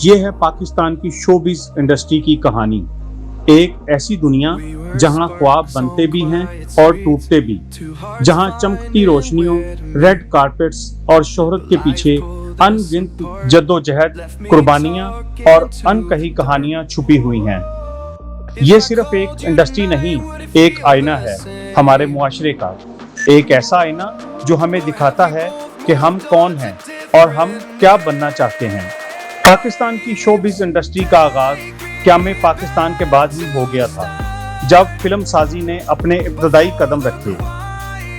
ये है पाकिस्तान की शोबिज इंडस्ट्री की कहानी। एक ऐसी दुनिया जहां ख्वाब बनते भी हैं और टूटते भी, जहां चमकती रोशनियों, रेड कारपेट्स और शोहरत के पीछे अनगिनत जद्दोजहद, कुर्बानियां और अनकही कहानियां छुपी हुई हैं। ये सिर्फ एक इंडस्ट्री नहीं, एक आईना है हमारे मुआशरे का। एक ऐसा आईना जो हमें दिखाता है कि हम कौन हैं और हम क्या बनना चाहते हैं। पाकिस्तान की शोबिज इंडस्ट्री का आगाज क़याम पाकिस्तान के बाद ही हो गया था, जब फिल्म साजी ने अपने इब्तदाई कदम रखे।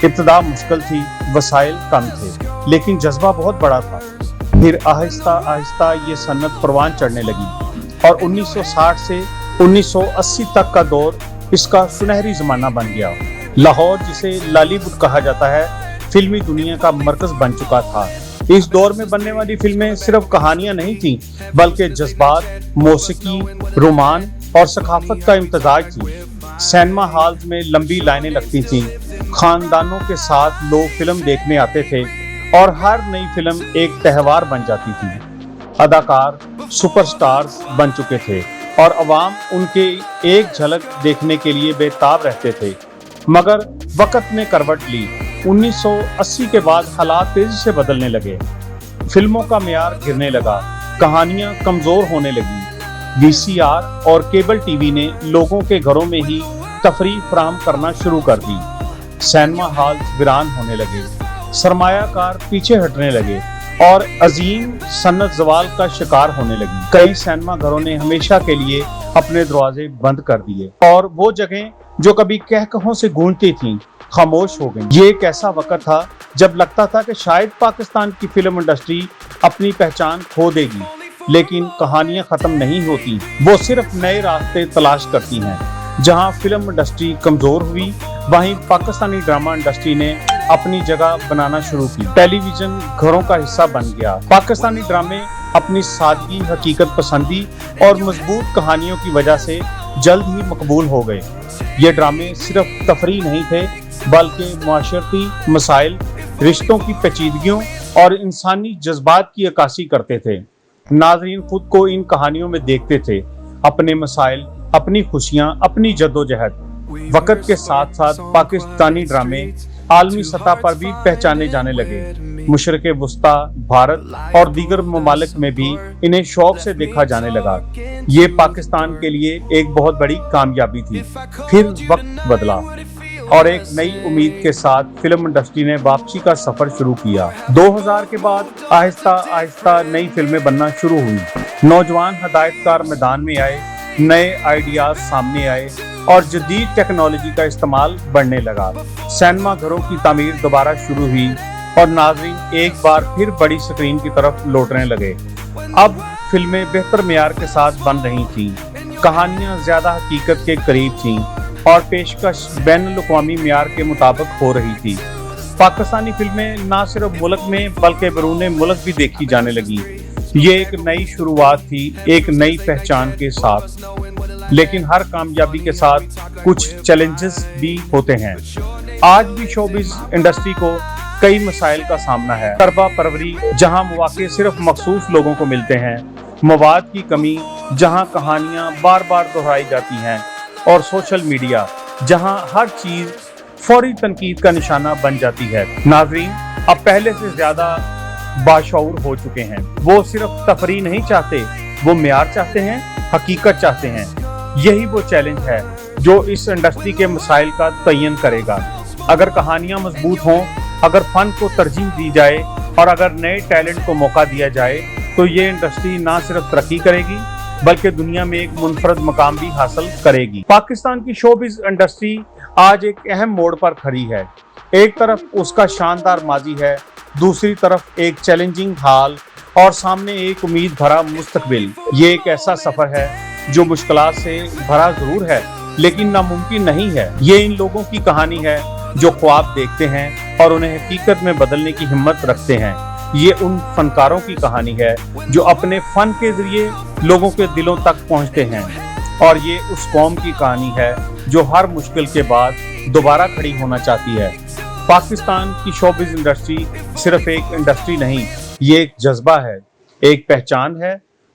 इब्तदा मुश्किल थी, वसाइल कम थे, लेकिन जज्बा बहुत बड़ा था। फिर आहिस्ता आहिस्ता ये सन्नत परवान चढ़ने लगी और 1960 से 1980 तक का दौर इसका सुनहरी जमाना बन गया। लाहौर, जिसे लालीवुड कहा जाता है, फिल्मी दुनिया का मरकज बन चुका था। इस दौर में बनने वाली फिल्में सिर्फ कहानियां नहीं थीं, बल्कि जज्बात, मौसीकी, रोमान और सकाफत का इम्तजाज थी। सिनेमा हॉल्स में लंबी लाइनें लगती थीं, खानदानों के साथ लोग फिल्म देखने आते थे और हर नई फिल्म एक त्योहार बन जाती थी। अदाकार सुपरस्टार्स बन चुके थे और अवाम उनके एक झलक देखने के लिए बेताब रहते थे। मगर वक्त ने करवट ली। 1980 के बाद हालात तेजी से बदलने लगे। फिल्मों का मेयार गिरने लगा, कहानियां कमजोर होने लगी। वीसीआर और केबल टीवी ने लोगों के घरों में ही तफरीह फराहम करना शुरू कर दी। सिनेमा हॉल्स वीरान होने लगे, सरमायाकार पीछे हटने लगे और अजीम सन्नत जवाल का शिकार होने लगी। कई सिनेमा घरों ने हमेशा के लिए अपने दरवाजे बंद कर दिए और वो जगह जो कभी कहकहों से गूंजती थीं, खामोश हो गई। ये एक ऐसा वक्त था जब लगता था कि शायद पाकिस्तान की फिल्म इंडस्ट्री अपनी पहचान खो देगी, लेकिन कहानियां खत्म नहीं होती, वो सिर्फ नए रास्ते तलाश करती हैं। जहां फिल्म इंडस्ट्री कमजोर हुई, वहीं पाकिस्तानी ड्रामा इंडस्ट्री ने अपनी जगह बनाना शुरू की। टेलीविजन घरों का हिस्सा बन गया। पाकिस्तानी ड्रामे अपनी सादगी, हकीकत पसंदी और मजबूत कहानियों की वजह से जल्द ही मकबूल हो गए। ये ड्रामे सिर्फ तफरीह नहीं थे, बल्कि मुआशरती मसाइल, रिश्तों की पेचीदगियों और इंसानी जज्बात की अक्कासी करते थे। नाज़रीन खुद को इन कहानियों में देखते थे, अपने मसाइल, अपनी खुशियां, अपनी जद्दोजहद। वक्त के साथ साथ पाकिस्तानी ड्रामे आलमी सतह पर भी पहचाने जाने लगे। मशरिक़ वस्ता, भारत और दीगर ममालिक में भी इन्हें शौक से देखा जाने लगा। ये पाकिस्तान के लिए एक बहुत बड़ी कामयाबी थी। फिर वक्त बदला और एक नई उम्मीद के साथ फिल्म इंडस्ट्री ने वापसी का सफर शुरू किया। 2000 के बाद आहिस्ता आहिस्ता नई फिल्में बनना शुरू हुई। नौजवान हिदायतकार मैदान में आए, नए आइडियाज सामने आए और जदीद टेक्नोलॉजी का इस्तेमाल बढ़ने लगा। सिनेमा घरों की तामीर दोबारा शुरू हुई और नाज़रीन एक बार फिर बड़ी स्क्रीन की तरफ लौटने लगे। अब फिल्में बेहतर मेयार के साथ बन रही थीं, कहानियां ज्यादा हकीकत के करीब थीं और पेशकश बैनुल-अक़वामी मेयार के मुताबिक हो रही थी। पाकिस्तानी फिल्में न सिर्फ मुल्क में बल्कि बैरून मुल्क भी देखी जाने लगी। ये एक नई शुरुआत थी, एक नई पहचान के साथ। लेकिन हर कामयाबी के साथ कुछ चैलेंजेस भी होते हैं। आज भी शोबिज इंडस्ट्री को कई मसाइल का सामना है। तरबा परवरी, जहां मौके सिर्फ मखसूस लोगों को मिलते हैं, मवाद की कमी, जहां कहानियां बार बार दोहराई जाती हैं, और सोशल मीडिया, जहां हर चीज फौरी तनकीद का निशाना बन जाती है। नाज़रीन अब पहले से ज्यादा बाशऊर हो चुके हैं। वो सिर्फ तफरीह नहीं चाहते, वो मेयार चाहते हैं, हकीकत चाहते हैं। यही वो चैलेंज है जो इस इंडस्ट्री के मसाइल का तयन करेगा। अगर कहानियां मजबूत हों, अगर फन को तरजीह दी जाए और अगर नए टैलेंट को मौका दिया जाए, तो ये इंडस्ट्री ना सिर्फ तरक्की करेगी बल्कि दुनिया में एक मुनफरद मकाम भी हासिल करेगी। पाकिस्तान की शोबिज इंडस्ट्री आज एक अहम मोड़ पर खड़ी है। एक तरफ उसका शानदार माजी है, दूसरी तरफ एक चैलेंजिंग हाल और सामने एक उम्मीद भरा मुस्तकबिल। ये एक ऐसा सफर है जो मुश्किलात से भरा जरूर है, लेकिन नामुमकिन नहीं है। ये इन लोगों की कहानी है जो ख्वाब देखते हैं और उन्हें हकीकत में बदलने की हिम्मत रखते हैं। ये उन फनकारों की कहानी है जो अपने फन के जरिए लोगों के दिलों तक पहुंचते हैं, और ये उस कौम की कहानी है जो हर मुश्किल के बाद दोबारा खड़ी होना चाहती है। पाकिस्तान की शोबिज इंडस्ट्री صرف ایک انڈسٹری نہیں، یہ ایک جذبہ ہے، ایک پہچان ہے،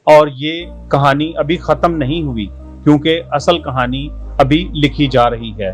اور یہ کہانی ابھی ختم نہیں ہوئی کیونکہ اصل کہانی ابھی لکھی جا رہی ہے۔